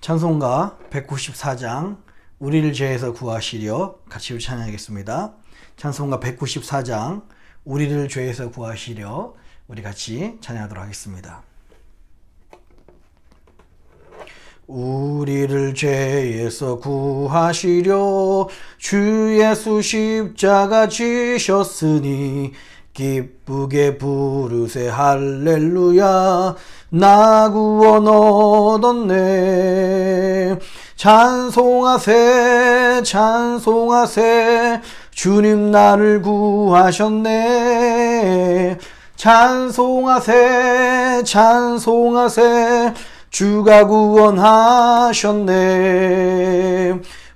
찬송가 194장 우리를 죄에서 구하시려 같이 찬양하겠습니다. 찬송가 194장 우리를 죄에서 구하시려 우리 같이 찬양하도록 하겠습니다. 우리를 죄에서 구하시려 주 예수 십자가 지셨으니 기쁘게 부르세 할렐루야 나 구원 얻었네. 찬송하세 찬송하세 주님 나를 구하셨네. 찬송하세 찬송하세 주가 구원하셨네.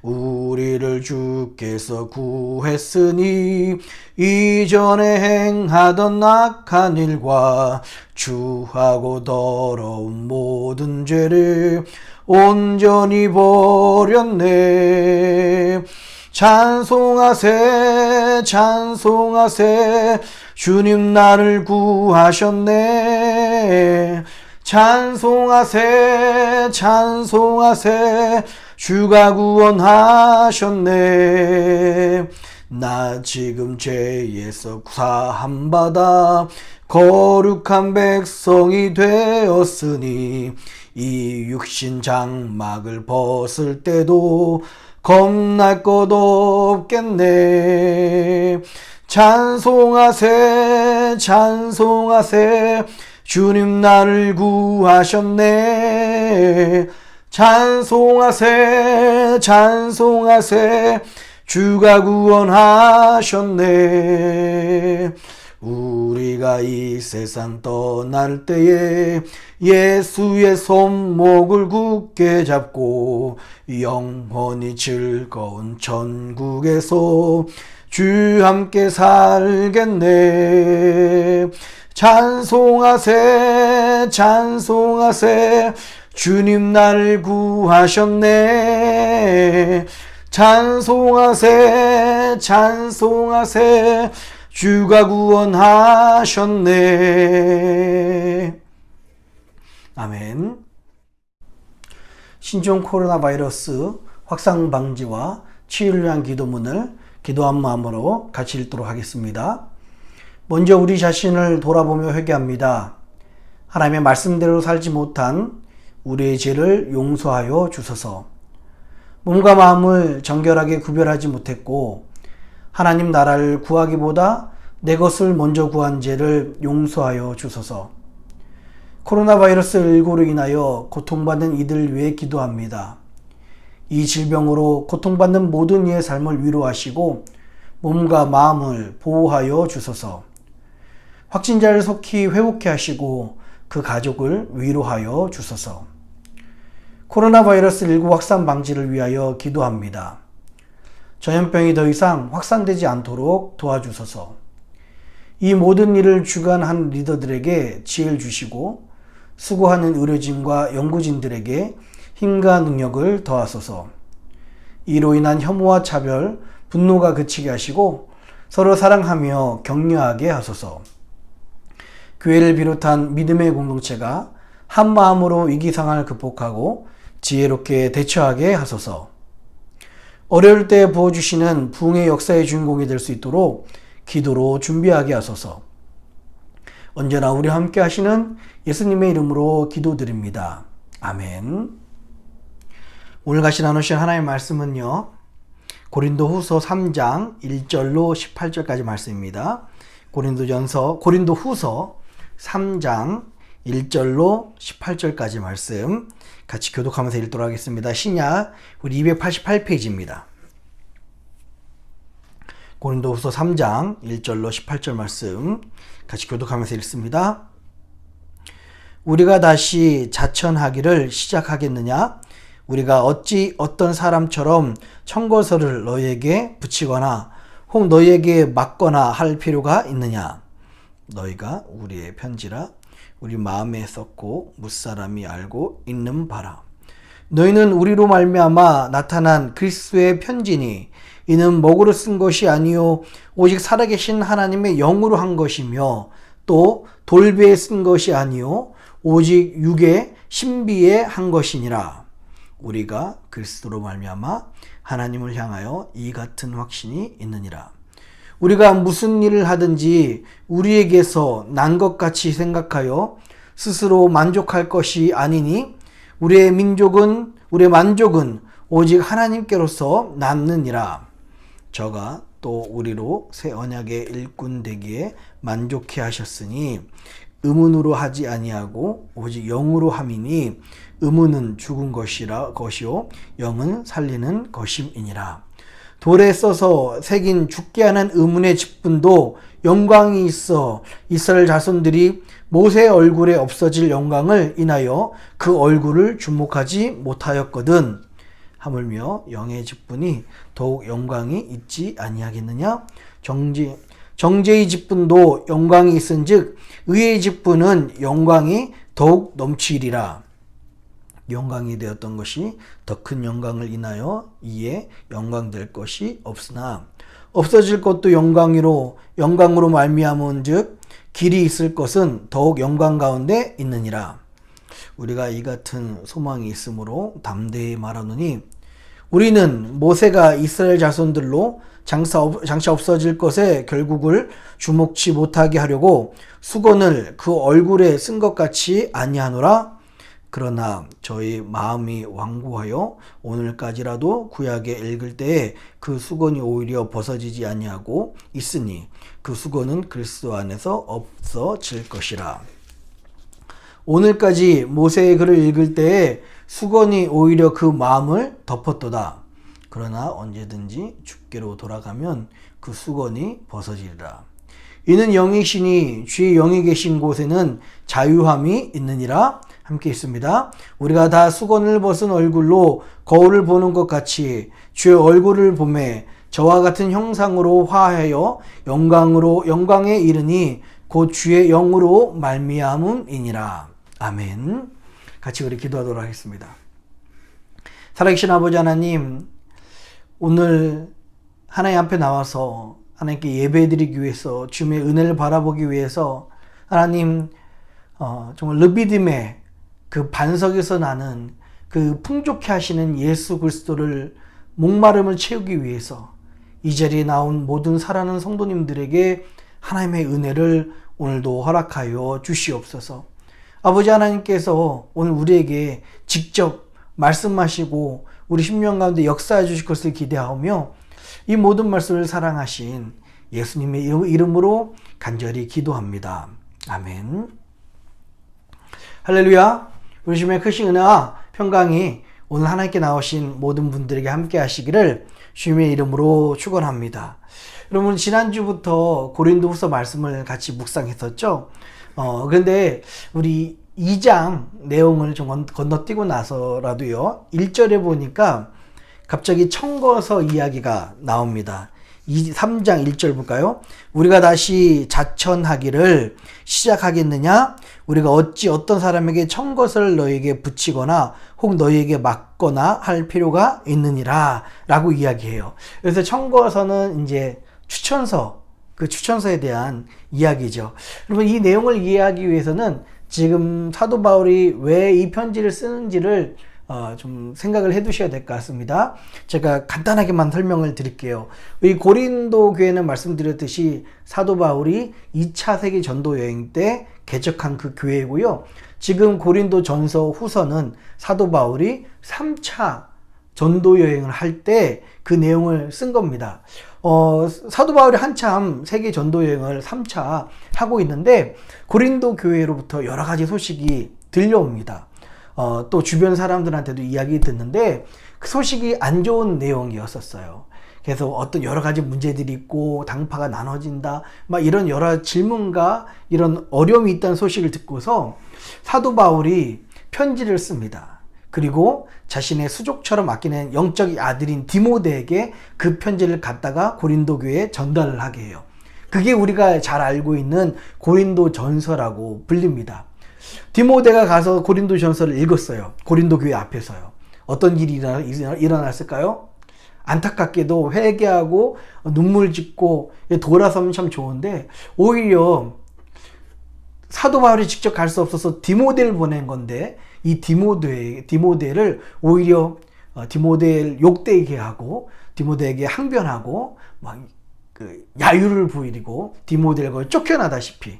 우리를 주께서 구했으니 이전에 행하던 악한 일과 주하고 더러운 모든 죄를 온전히 버렸네. 찬송하세 찬송하세 주님 나를 구하셨네. 찬송하세 찬송하세 주가 구원하셨네. 나 지금 죄에서 사함받아 거룩한 백성이 되었으니 이 육신 장막을 벗을 때도 겁날 것 없겠네. 찬송하세 찬송하세 주님 나를 구하셨네. 찬송하세 찬송하세 주가 구원하셨네. 우리가 이 세상 떠날 때에 예수의 손목을 굳게 잡고 영원히 즐거운 천국에서 주 함께 살겠네. 찬송하세 찬송하세 주님 나를 구하셨네. 찬송하세 찬송하세 주가 구원하셨네. 아멘. 신종 코로나 바이러스 확산 방지와 치유를 위한 기도문을 기도한 마음으로 같이 읽도록 하겠습니다. 먼저 우리 자신을 돌아보며 회개합니다. 하나님의 말씀대로 살지 못한 우리의 죄를 용서하여 주소서. 몸과 마음을 정결하게 구별하지 못했고 하나님 나라를 구하기보다 내 것을 먼저 구한 죄를 용서하여 주소서. 코로나 바이러스 19로 인하여 고통받는 이들 위해 기도합니다. 이 질병으로 고통받는 모든 이의 삶을 위로하시고 몸과 마음을 보호하여 주소서. 확진자를 속히 회복케 하시고 그 가족을 위로하여 주소서. 코로나 바이러스 19 확산 방지를 위하여 기도합니다. 전염병이 더 이상 확산되지 않도록 도와주소서. 이 모든 일을 주관한 리더들에게 지혜를 주시고 수고하는 의료진과 연구진들에게 힘과 능력을 더하소서. 이로 인한 혐오와 차별, 분노가 그치게 하시고 서로 사랑하며 격려하게 하소서. 교회를 비롯한 믿음의 공동체가 한 마음으로 위기 상황을 극복하고 지혜롭게 대처하게 하소서. 어려울 때 부어주시는 부흥의 역사의 주인공이 될 수 있도록 기도로 준비하게 하소서. 언제나 우리와 함께 하시는 예수님의 이름으로 기도드립니다. 아멘. 오늘 같이 나누실 하나님의 말씀은요, 고린도후서 3장 1절로 18절까지 말씀입니다. 고린도후서 3장 1절로 18절까지 말씀 같이 교독하면서 읽도록 하겠습니다. 신약 우리 288페이지입니다. 고린도후서 3장 1절로 18절 말씀 같이 교독하면서 읽습니다. 우리가 다시 자천하기를 시작하겠느냐? 우리가 어찌 어떤 사람처럼 청거서를 너희에게 붙이거나 혹 너희에게 맞거나 할 필요가 있느냐? 너희가 우리의 편지라 우리 마음에 썼고 무사람이 알고 있는 바라. 너희는 우리로 말미암아 나타난 그리스도의 편지니 이는 먹으로 쓴 것이 아니요 오직 살아계신 하나님의 영으로 한 것이며 또 돌배에 쓴 것이 아니요 오직 육의 신비에 한 것이니라. 우리가 그리스도로 말미암아 하나님을 향하여 이 같은 확신이 있느니라. 우리가 무슨 일을 하든지 우리에게서 난 것 같이 생각하여 스스로 만족할 것이 아니니 우리의 만족은 오직 하나님께로서 낳느니라. 저가 또 우리로 새 언약의 일꾼 되기에 만족해 하셨으니 의문으로 하지 아니하고 오직 영으로 함이니 의문은 죽은 것이요 영은 살리는 것임이니라. 돌에 써서 새긴 죽게 하는 의문의 직분도 영광이 있어 이스라엘 자손들이 모세의 얼굴에 없어질 영광을 인하여 그 얼굴을 주목하지 못하였거든. 하물며 영의 직분이 더욱 영광이 있지 아니하겠느냐? 정죄의 직분도 영광이 있은즉 의의 직분은 영광이 더욱 넘치리라. 영광이 되었던 것이 더 큰 영광을 인하여 이에 영광될 것이 없으나 없어질 것도 영광으로 말미암은즉 길이 있을 것은 더욱 영광 가운데 있느니라. 우리가 이 같은 소망이 있으므로 담대히 말하노니 우리는 모세가 이스라엘 자손들로 장차 없어질 것에 결국을 주목치 못하게 하려고 수건을 그 얼굴에 쓴 것 같이 아니하노라. 그러나 저희 마음이 완고하여 오늘까지라도 구약에 읽을 때에 그 수건이 오히려 벗어지지 아니하고 있으니 그 수건은 그리스도 안에서 없어질 것이라. 오늘까지 모세의 글을 읽을 때에 수건이 오히려 그 마음을 덮었도다. 그러나 언제든지 주께로 돌아가면 그 수건이 벗어지리라. 이는 영이시니 주의 영이 계신 곳에는 자유함이 있느니라. 함께 있습니다. 우리가 다 수건을 벗은 얼굴로 거울을 보는 것 같이 주의 얼굴을 보매 저와 같은 형상으로 화하여 영광에 이르니 곧 주의 영으로 말미암음이니라. 아멘. 같이 우리 기도하도록 하겠습니다. 살아계신 아버지 하나님, 오늘 하나님 앞에 나와서 하나님께 예배드리기 위해서 주님의 은혜를 바라보기 위해서 하나님 정말 르비딤의 그 반석에서 나는 그 풍족해 하시는 예수 그리스도를 목마름을 채우기 위해서 이 자리에 나온 모든 사랑하는 성도님들에게 하나님의 은혜를 오늘도 허락하여 주시옵소서. 아버지 하나님께서 오늘 우리에게 직접 말씀하시고 우리 심령 가운데 역사해 주실 것을 기대하며 이 모든 말씀을 사랑하신 예수님의 이름으로 간절히 기도합니다. 아멘. 할렐루야. 우리 주님의 크신 은혜와 평강이 오늘 하나님께 나오신 모든 분들에게 함께 하시기를 주님의 이름으로 축원합니다. 여러분, 지난주부터 고린도후서 말씀을 같이 묵상했었죠. 그런데 우리 2장 내용을 좀 건너뛰고 나서라도요, 1절에 보니까 갑자기 청거서 이야기가 나옵니다. 3장 1절 볼까요? 우리가 다시 자천하기를 시작하겠느냐? 우리가 어찌 어떤 사람에게 청거서를 너에게 붙이거나 혹 너에게 맞거나 할 필요가 있느니라 라고 이야기해요. 그래서 청거서는 이제 추천서, 그 추천서에 대한 이야기죠. 여러분, 이 내용을 이해하기 위해서는 지금 사도 바울이 왜 이 편지를 쓰는지를 좀 생각을 해 두셔야 될 것 같습니다. 제가 간단하게만 설명을 드릴게요. 이 고린도 교회는 말씀드렸듯이 사도 바울이 2차 세계 전도 여행 때 개척한 그 교회고요. 지금 고린도 전서 후서는 사도 바울이 3차 전도 여행을 할 때 그 내용을 쓴 겁니다. 사도 바울이 한참 세계 전도 여행을 3차 하고 있는데 고린도 교회로부터 여러 가지 소식이 들려옵니다. 또 주변 사람들한테도 이야기 듣는데 그 소식이 안 좋은 내용이었었어요. 그래서 어떤 여러 가지 문제들이 있고 당파가 나눠진다, 막 이런 여러 질문과 이런 어려움이 있다는 소식을 듣고서 사도 바울이 편지를 씁니다. 그리고 자신의 수족처럼 아끼는 영적 아들인 디모데에게 그 편지를 갖다가 고린도 교회에 전달을 하게 해요. 그게 우리가 잘 알고 있는 고린도 전서라고 불립니다. 디모데가 가서 고린도 전서를 읽었어요. 고린도 교회 앞에서요. 어떤 일이 일어났을까요? 안타깝게도 회개하고 눈물 짓고 돌아서면 참 좋은데 오히려 사도 바울이 직접 갈 수 없어서 디모데를 보낸 건데 이 디모데를 오히려 디모데를 욕되게 하고 디모데에게 항변하고 막 야유를 부리고 디모데를 쫓아내다시피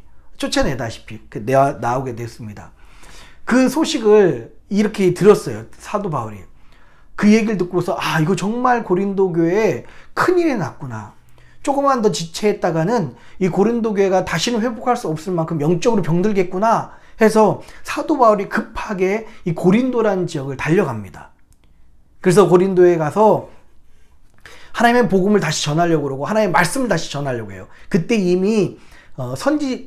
나오게 됐습니다. 그 소식을 이렇게 들었어요. 사도 바울이. 그 얘기를 듣고서 이거 정말 고린도 교회에 큰일이 났구나. 조금만 더 지체했다가는 이 고린도 교회가 다시는 회복할 수 없을 만큼 영적으로 병들겠구나 해서 사도 바울이 급하게 이 고린도라는 지역을 달려갑니다. 그래서 고린도에 가서 하나님의 복음을 다시 전하려고 그러고 하나님의 말씀을 다시 전하려고 해요. 그때 이미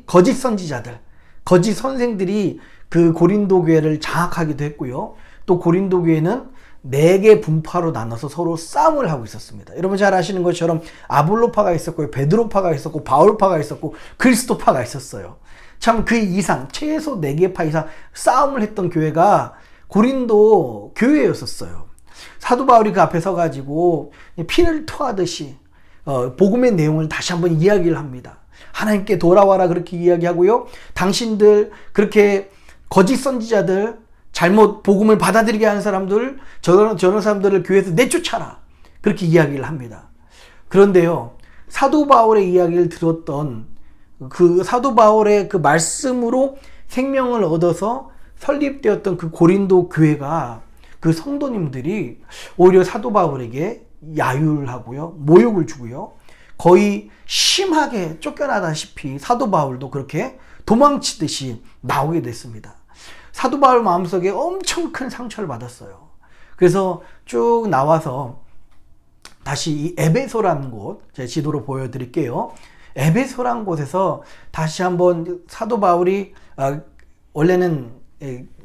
거짓 선지자들, 거짓 선생들이 그 고린도 교회를 장악하기도 했고요. 또 고린도 교회는 4개 분파로 나눠서 서로 싸움을 하고 있었습니다. 여러분 잘 아시는 것처럼 아볼로파가 있었고 베드로파가 있었고 바울파가 있었고 그리스도파가 있었어요. 참 그 이상 최소 4개 파 이상 싸움을 했던 교회가 고린도 교회였었어요. 사도 바울이 그 앞에 서가지고 피를 토하듯이 복음의 내용을 다시 한번 이야기를 합니다. 하나님께 돌아와라 그렇게 이야기하고요. 당신들 그렇게 거짓 선지자들 잘못 복음을 받아들이게 하는 사람들 저런 사람들을 교회에서 내쫓아라 그렇게 이야기를 합니다. 그런데요 사도 바울의 이야기를 들었던 그 사도 바울의 그 말씀으로 생명을 얻어서 설립되었던 그 고린도 교회가 그 성도님들이 오히려 사도 바울에게 야유를 하고요 모욕을 주고요 거의 심하게 쫓겨나다시피 사도 바울도 그렇게 도망치듯이 나오게 됐습니다. 사도 바울 마음속에 엄청 큰 상처를 받았어요. 그래서 쭉 나와서 다시 이 에베소라는 곳, 제 지도로 보여드릴게요. 에베소라는 곳에서 다시 한번 사도 바울이 원래는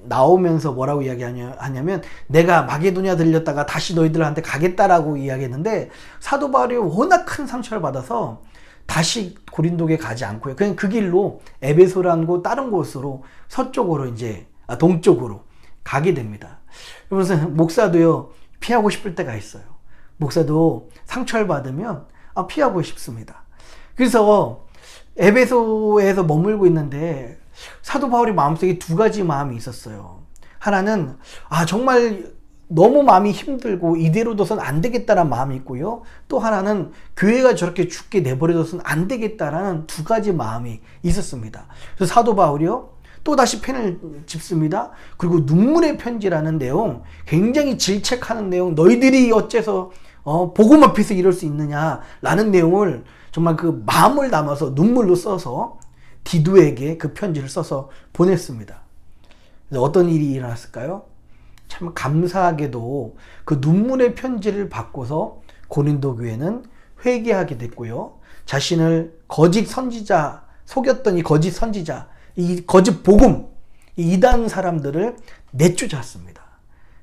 나오면서 뭐라고 이야기하냐면 내가 마게도냐 들렸다가 다시 너희들한테 가겠다라고 이야기했는데 사도 바울이 워낙 큰 상처를 받아서 다시 고린도에 가지 않고요. 그냥 그 길로 에베소라는 곳 다른 곳으로 서쪽으로 동쪽으로 가게 됩니다. 그래서 목사도요 피하고 싶을 때가 있어요. 목사도 상처를 받으면 피하고 싶습니다. 그래서 에베소에서 머물고 있는데 사도 바울이 마음속에 2가지 마음이 있었어요. 하나는 정말 너무 마음이 힘들고 이대로 둬선 안 되겠다라는 마음이 있고요. 또 하나는 교회가 저렇게 죽게 내버려둬선 안 되겠다라는 2가지 마음이 있었습니다. 그래서 사도 바울이요 또다시 펜을 짚습니다. 그리고 눈물의 편지라는 내용, 굉장히 질책하는 내용, 너희들이 어째서 복음 앞에서 이럴 수 있느냐라는 내용을 정말 그 마음을 담아서 눈물로 써서 디도에게 그 편지를 써서 보냈습니다. 그래서 어떤 일이 일어났을까요? 참 감사하게도 그 눈물의 편지를 받고서 고린도 교회는 회개하게 됐고요. 자신을 거짓 선지자, 속였던 이 거짓 선지자, 이 거짓 복음, 이 이단 사람들을 내쫓았습니다.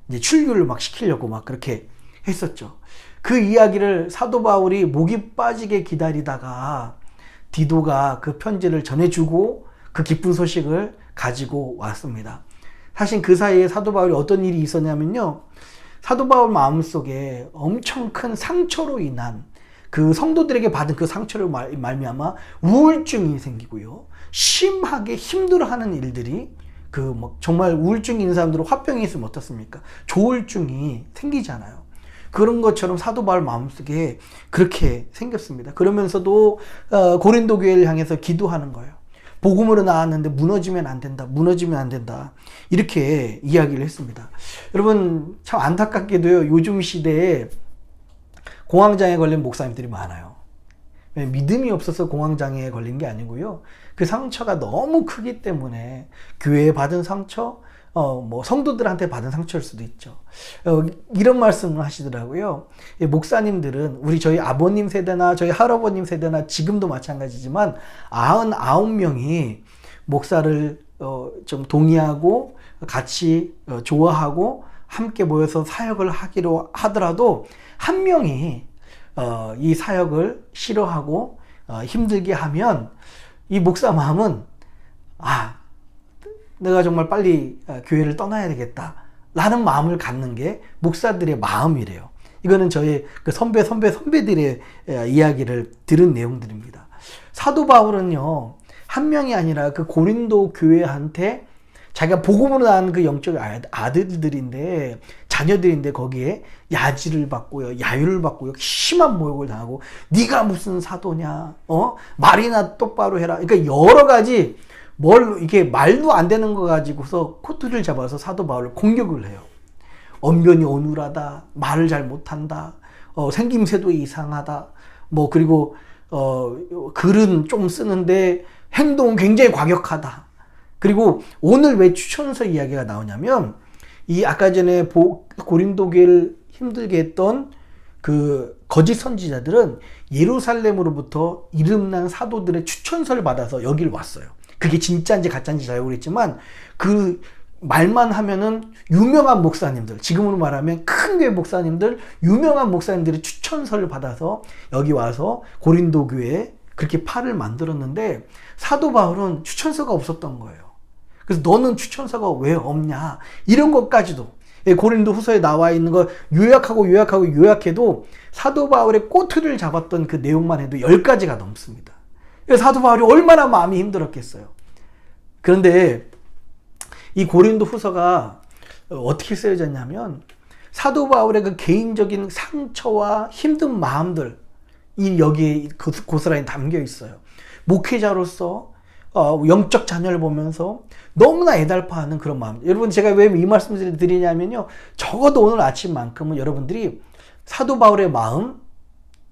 이제 출교를 막 시키려고 막 그렇게 했었죠. 그 이야기를 사도 바울이 목이 빠지게 기다리다가 디도가 그 편지를 전해주고 그 기쁜 소식을 가지고 왔습니다. 사실 그 사이에 사도 바울이 어떤 일이 있었냐면요. 사도 바울 마음속에 엄청 큰 상처로 인한 그 성도들에게 받은 그 상처를 말미암아 우울증이 생기고요. 심하게 힘들어하는 일들이 정말 우울증이 있는 사람들은 화병이 있으면 어떻습니까? 조울증이 생기잖아요. 그런 것처럼 사도 바울 마음속에 그렇게 생겼습니다. 그러면서도 고린도 교회를 향해서 기도하는 거예요. 복음으로 나왔는데 무너지면 안 된다. 무너지면 안 된다. 이렇게 이야기를 했습니다. 여러분 참 안타깝게도요. 요즘 시대에 공황장애 걸린 목사님들이 많아요. 믿음이 없어서 공황장애에 걸린 게 아니고요. 그 상처가 너무 크기 때문에 교회에 받은 상처, 성도들한테 받은 상처일 수도 있죠. 이런 말씀을 하시더라고요. 목사님들은 저희 아버님 세대나 저희 할아버님 세대나 지금도 마찬가지지만 99명이 목사를 좀 동의하고 같이 좋아하고 함께 모여서 사역을 하기로 하더라도 한 명이 이 사역을 싫어하고 힘들게 하면 이 목사 마음은 내가 정말 빨리 교회를 떠나야 되겠다 라는 마음을 갖는 게 목사들의 마음이래요. 이거는 저희 그 선배들의 이야기를 들은 내용들입니다. 사도 바울은요 한 명이 아니라 그 고린도 교회한테 자기가 복음으로 낳은 그 영적 아들들인데, 자녀들인데 거기에 야지를 받고요, 야유를 받고요, 심한 모욕을 당하고, 네가 무슨 사도냐, 말이나 똑바로 해라. 그러니까 여러 가지 이게 말도 안 되는 거 가지고서 코트를 잡아서 사도 바울을 공격을 해요. 언변이 어눌하다, 말을 잘 못한다, 생김새도 이상하다, 그리고 글은 좀 쓰는데 행동은 굉장히 과격하다. 그리고 오늘 왜 추천서 이야기가 나오냐면, 이 아까 전에 고린도 교회를 힘들게 했던 그 거짓 선지자들은 예루살렘으로부터 이름난 사도들의 추천서를 받아서 여길 왔어요. 그게 진짜인지 가짜인지 잘 모르겠지만, 그 말만 하면은 유명한 목사님들, 지금으로 말하면 큰 교회 목사님들, 유명한 목사님들의 추천서를 받아서 여기 와서 고린도 교회에 그렇게 팔을 만들었는데, 사도 바울은 추천서가 없었던 거예요. 그래서 너는 추천서가 왜 없냐, 이런 것까지도 고린도 후서에 나와 있는 거 요약해도 사도 바울의 꼬투리를 잡았던 그 내용만 해도 10가지가 넘습니다. 사도 바울이 얼마나 마음이 힘들었겠어요. 그런데 이 고린도 후서가 어떻게 쓰여졌냐면, 사도 바울의 그 개인적인 상처와 힘든 마음들, 여기에 고스란히 담겨 있어요. 목회자로서 영적 자녀를 보면서 너무나 애달파하는 그런 마음. 여러분, 제가 왜 이 말씀을 드리냐면요, 적어도 오늘 아침만큼은 여러분들이 사도 바울의 마음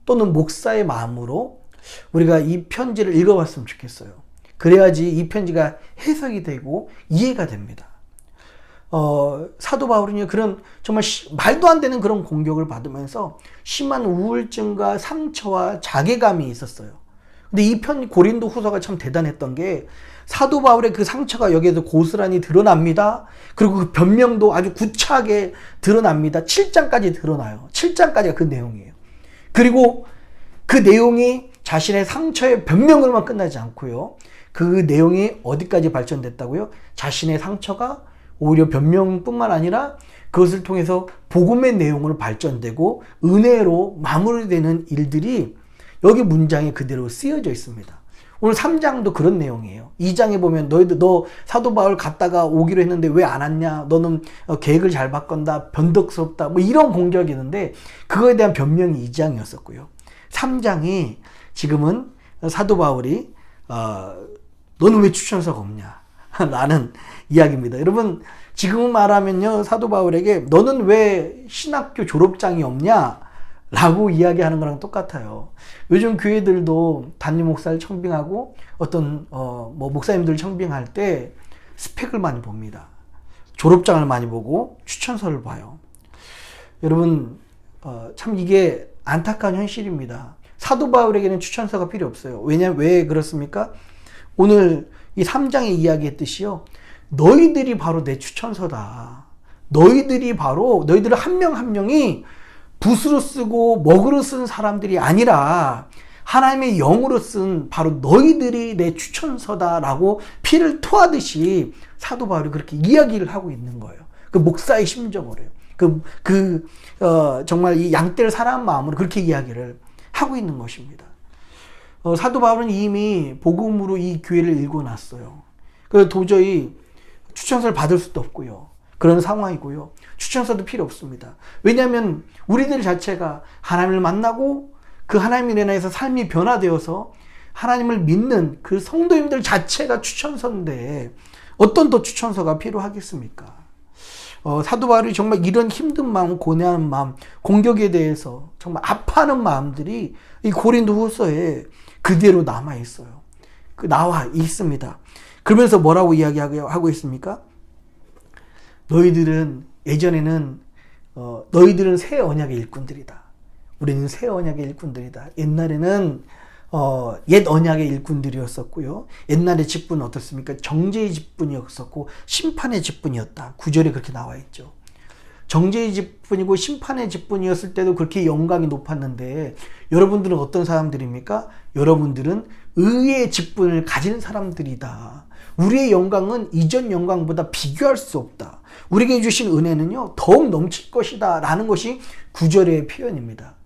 또는 목사의 마음으로 우리가 이 편지를 읽어봤으면 좋겠어요. 그래야지 이 편지가 해석이 되고 이해가 됩니다. 사도 바울은요, 그런 정말 말도 안 되는 그런 공격을 받으면서 심한 우울증과 상처와 자괴감이 있었어요. 근데 이 고린도 후서가 참 대단했던 게, 사도 바울의 그 상처가 여기에서 고스란히 드러납니다. 그리고 그 변명도 아주 구차하게 드러납니다. 7장까지 드러나요. 7장까지가 그 내용이에요. 그리고 그 내용이 자신의 상처의 변명으로만 끝나지 않고요, 그 내용이 어디까지 발전됐다고요? 자신의 상처가 오히려 변명뿐만 아니라 그것을 통해서 복음의 내용으로 발전되고 은혜로 마무리되는 일들이 여기 문장에 그대로 쓰여져 있습니다. 오늘 3장도 그런 내용이에요. 2장에 보면 너 사도 바울 갔다가 오기로 했는데 왜 안 왔냐? 너는 계획을 잘 바꾼다, 변덕스럽다, 이런 공격이 있는데 그거에 대한 변명이 2장이었었고요. 3장이 지금은 사도 바울이 너는 왜 추천서가 없냐? 라는 이야기입니다. 여러분, 지금 말하면요, 사도 바울에게 너는 왜 신학교 졸업장이 없냐? 라고 이야기하는 거랑 똑같아요. 요즘 교회들도 담임 목사를 청빙하고 어떤 목사님들 청빙할 때 스펙을 많이 봅니다. 졸업장을 많이 보고 추천서를 봐요. 여러분, 참 이게 안타까운 현실입니다. 사도 바울에게는 추천서가 필요 없어요. 왜 그렇습니까? 오늘 이 3장에 이야기했듯이요, 너희들이 바로 내 추천서다. 너희들은 한 명 한 명이 붓으로 쓰고 먹으로 쓴 사람들이 아니라 하나님의 영으로 쓴 바로 너희들이 내 추천서다라고 피를 토하듯이 사도 바울이 그렇게 이야기를 하고 있는 거예요. 그 목사의 심정으로요. 정말 이 양떼를 사랑한 마음으로 그렇게 이야기를 하고 있는 것입니다. 사도 바울은 이미 복음으로 이 교회를 일궈놨어요. 그래서 도저히 추천서를 받을 수도 없고요. 그런 상황이고요. 추천서도 필요 없습니다. 왜냐하면 우리들 자체가 하나님을 만나고 그 하나님에 인해서 삶이 변화되어서 하나님을 믿는 그 성도님들 자체가 추천서인데 어떤 더 추천서가 필요하겠습니까? 사도 바울이 정말 이런 힘든 마음, 고뇌하는 마음, 공격에 대해서 정말 아파하는 마음들이 이 고린도 후서에 그대로 남아 있어요. 나와 있습니다. 그러면서 뭐라고 이야기하고 있습니까? 예전에는 너희들은 새 언약의 일꾼들이다. 우리는 새 언약의 일꾼들이다. 옛날에는 옛 언약의 일꾼들이었었고요. 옛날의 직분은 어떻습니까? 정죄의 직분이었었고 심판의 직분이었다. 9절에 그렇게 나와 있죠. 정죄의 직분이고 심판의 직분이었을 때도 그렇게 영광이 높았는데 여러분들은 어떤 사람들입니까? 여러분들은 의의 직분을 가진 사람들이다. 우리의 영광은 이전 영광보다 비교할 수 없다. 우리에게 주신 은혜는요, 더욱 넘칠 것이다. 라는 것이 9절의 표현입니다.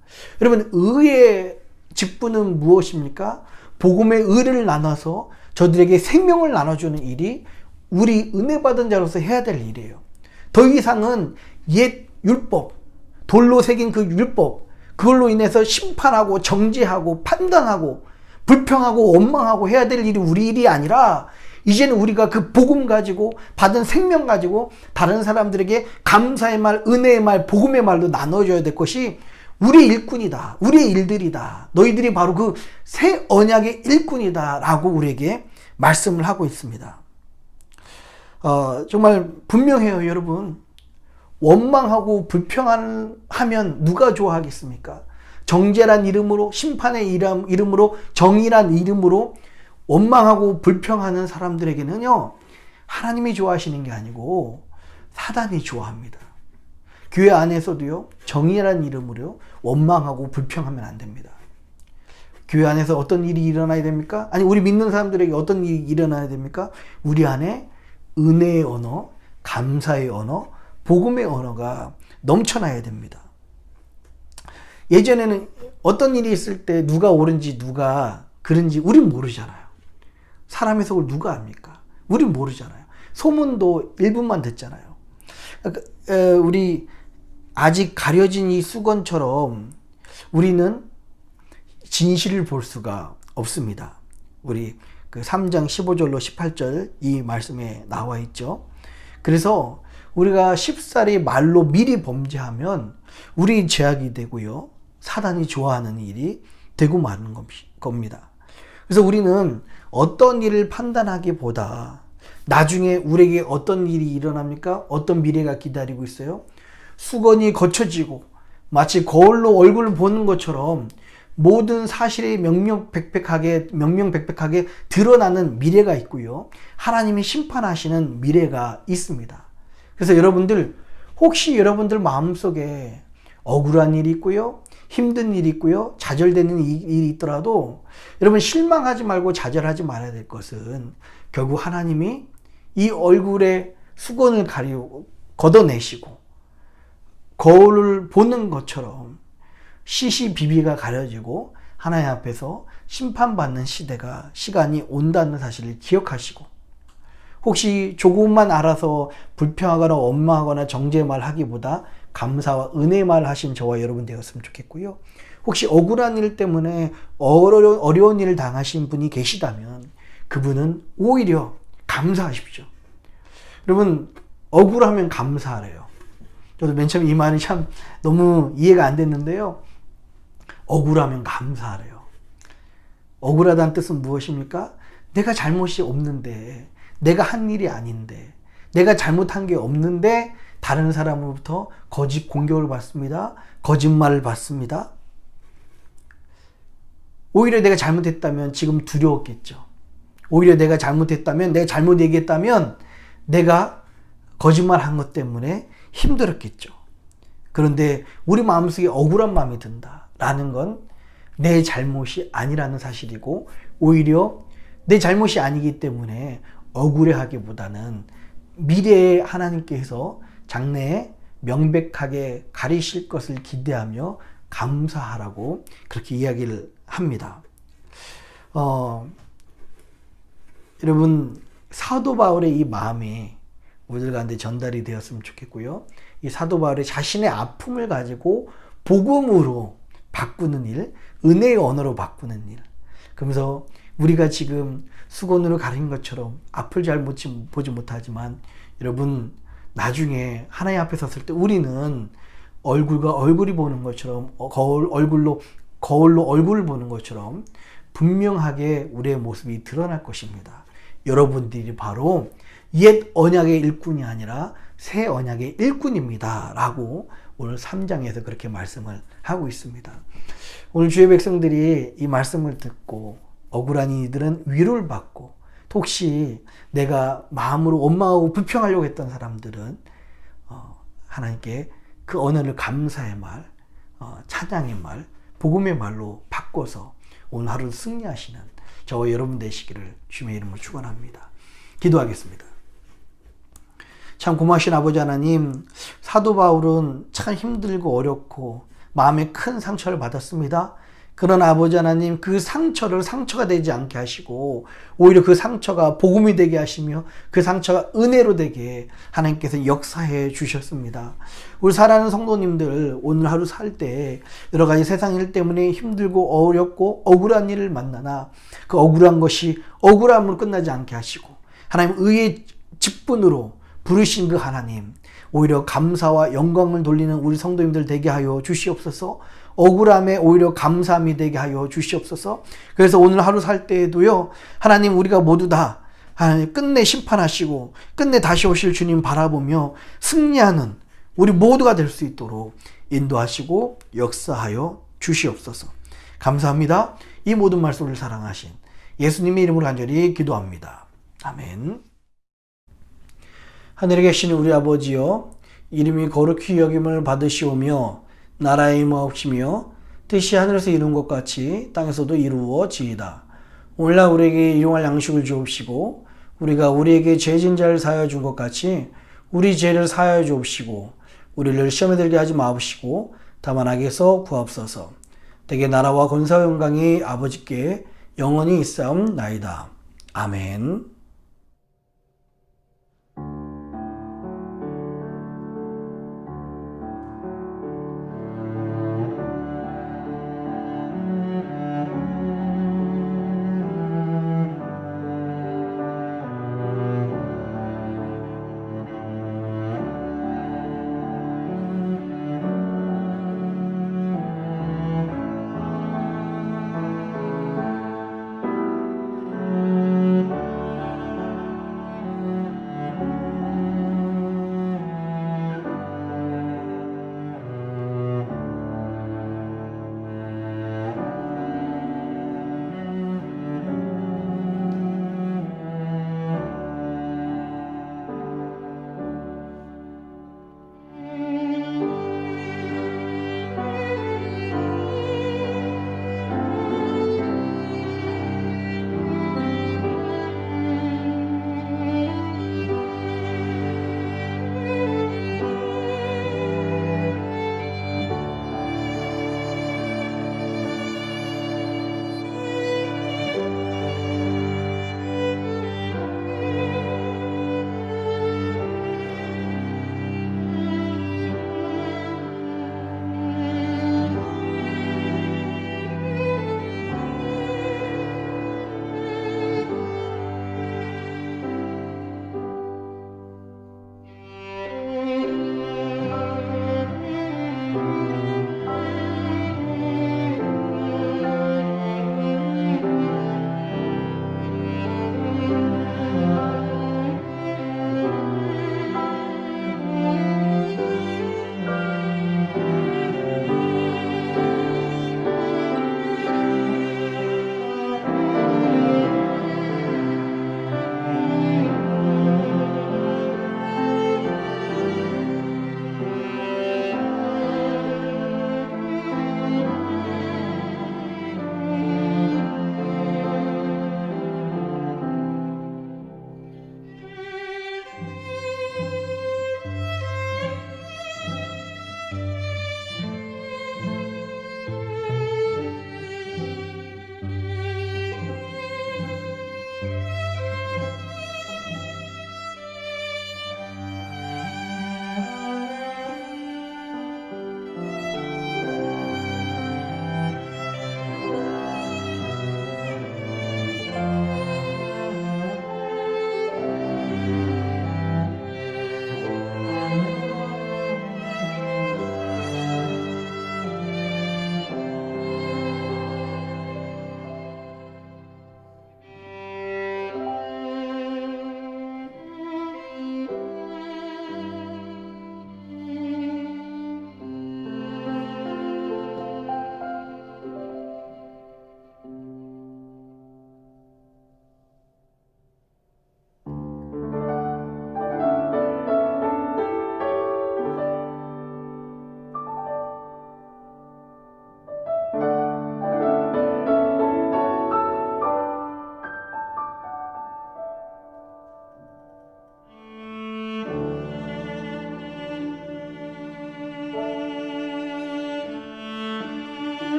여러분, 의의 직분은 무엇입니까? 복음의 의를 나눠서 저들에게 생명을 나눠주는 일이 우리 은혜 받은 자로서 해야 될 일이에요. 더 이상은 옛 율법, 돌로 새긴 그 율법, 그걸로 인해서 심판하고 정죄하고 판단하고 불평하고 원망하고 해야 될 일이 우리 일이 아니라 이제는 우리가 그 복음 가지고 받은 생명 가지고 다른 사람들에게 감사의 말, 은혜의 말, 복음의 말로 나눠줘야 될 것이 우리의 일꾼이다. 우리의 일들이다. 너희들이 바로 그 새 언약의 일꾼이다 라고 우리에게 말씀을 하고 있습니다. 정말 분명해요, 여러분. 원망하고 불평하면 누가 좋아하겠습니까? 정죄란 이름으로, 심판의 이름으로, 정의란 이름으로 원망하고 불평하는 사람들에게는요, 하나님이 좋아하시는 게 아니고 사단이 좋아합니다. 교회 안에서도요, 정의란 이름으로 원망하고 불평하면 안 됩니다. 교회 안에서 어떤 일이 일어나야 됩니까? 아니, 우리 믿는 사람들에게 어떤 일이 일어나야 됩니까? 우리 안에 은혜의 언어, 감사의 언어, 복음의 언어가 넘쳐나야 됩니다. 예전에는 어떤 일이 있을 때 누가 옳은지 누가 그른지 우린 모르잖아요. 사람의 속을 누가 압니까? 우린 모르잖아요. 소문도 일부만 듣잖아요. 우리 아직 가려진 이 수건처럼 우리는 진실을 볼 수가 없습니다. 우리 그 3장 15절로 18절 이 말씀에 나와 있죠. 그래서 우리가 쉽사리 말로 미리 범죄하면 우리 죄악이 되고요. 사단이 좋아하는 일이 되고 마는 겁니다. 그래서 우리는 어떤 일을 판단하기보다 나중에 우리에게 어떤 일이 일어납니까? 어떤 미래가 기다리고 있어요? 수건이 거쳐지고 마치 거울로 얼굴을 보는 것처럼 모든 사실이 명명백백하게 드러나는 미래가 있고요. 하나님이 심판하시는 미래가 있습니다. 그래서 여러분들, 혹시 여러분들 마음속에 억울한 일이 있고요, 힘든 일이 있고요, 좌절되는 일이 있더라도 여러분 실망하지 말고 좌절하지 말아야 될 것은 결국 하나님이 이 얼굴에 수건을 걷어내시고 거울을 보는 것처럼 시시비비가 가려지고 하나님 앞에서 심판받는 시간이 온다는 사실을 기억하시고, 혹시 조금만 알아서 불평하거나 원망하거나 정죄말 하기보다 감사와 은혜말 하신 저와 여러분 되었으면 좋겠고요. 혹시 억울한 일 때문에 어려운 일을 당하신 분이 계시다면 그분은 오히려 감사하십시오. 여러분, 억울하면 감사하래요. 저도 맨 처음 이 말이 참 너무 이해가 안 됐는데요. 억울하면 감사하래요. 억울하다는 뜻은 무엇입니까? 내가 잘못이 없는데, 내가 한 일이 아닌데, 내가 잘못한 게 없는데 다른 사람으로부터 거짓 공격을 받습니다. 거짓말을 받습니다. 오히려 내가 잘못했다면 지금 두려웠겠죠. 오히려 내가 잘못했다면, 내가 잘못 얘기했다면 내가 거짓말한 것 때문에 힘들었겠죠. 그런데 우리 마음속에 억울한 마음이 든다라는 건 내 잘못이 아니라는 사실이고, 오히려 내 잘못이 아니기 때문에 억울해하기보다는 미래에 하나님께서 장래에 명백하게 가리실 것을 기대하며 감사하라고 그렇게 이야기를 합니다. 여러분, 사도 바울의 이 마음이 우리들 가운데 전달이 되었으면 좋겠고요. 이 사도 바울의 자신의 아픔을 가지고 복음으로 바꾸는 일, 은혜의 언어로 바꾸는 일. 그러면서 우리가 지금 수건으로 가린 것처럼 앞을 잘 보지 못하지만, 여러분, 나중에 하나님 앞에 섰을 때 우리는 얼굴과 얼굴이 보는 것처럼, 거울로 얼굴을 보는 것처럼 분명하게 우리의 모습이 드러날 것입니다. 여러분들이 바로 옛 언약의 일꾼이 아니라 새 언약의 일꾼입니다 라고 오늘 3장에서 그렇게 말씀을 하고 있습니다. 오늘 주의 백성들이 이 말씀을 듣고 억울한 이들은 위로를 받고, 혹시 내가 마음으로 원망하고 불평하려고 했던 사람들은 하나님께 그 언어를 감사의 말, 찬양의 말, 복음의 말로 바꿔서 오늘 하루 승리하시는 저와 여러분 되시기를 주님의 이름으로 축원합니다. 기도하겠습니다. 참 고마우신 아버지 하나님, 사도 바울은 참 힘들고 어렵고 마음에 큰 상처를 받았습니다. 그런 아버지 하나님, 그 상처를 상처가 되지 않게 하시고 오히려 그 상처가 복음이 되게 하시며 그 상처가 은혜로 되게 하나님께서 역사해 주셨습니다. 우리 사랑하는 성도님들, 오늘 하루 살 때 여러 가지 세상 일 때문에 힘들고 어렵고 억울한 일을 만나나 그 억울한 것이 억울함으로 끝나지 않게 하시고 하나님 의의 직분으로 부르신 그 하나님, 오히려 감사와 영광을 돌리는 우리 성도님들 되게 하여 주시옵소서. 억울함에 오히려 감사함이 되게 하여 주시옵소서. 그래서 오늘 하루 살 때에도요, 하나님, 우리가 모두 다 하나님 끝내 심판하시고 끝내 다시 오실 주님 바라보며 승리하는 우리 모두가 될 수 있도록 인도하시고 역사하여 주시옵소서. 감사합니다. 이 모든 말씀을 사랑하신 예수님의 이름으로 간절히 기도합니다. 아멘. 하늘에 계신 우리 아버지여, 이름이 거룩히 여김을 받으시오며 나라의 임하옵시며 뜻이 하늘에서 이룬 것 같이 땅에서도 이루어지이다. 오늘날 우리에게 일용할 양식을 주옵시고 우리가 우리에게 죄진 자를 사하여 준 것 같이 우리 죄를 사하여 주옵시고 우리를 시험에 들게 하지 마옵시고 다만 악에서 구하옵소서. 대개 나라와 권세와 영광이 아버지께 영원히 있사옵나이다. 아멘.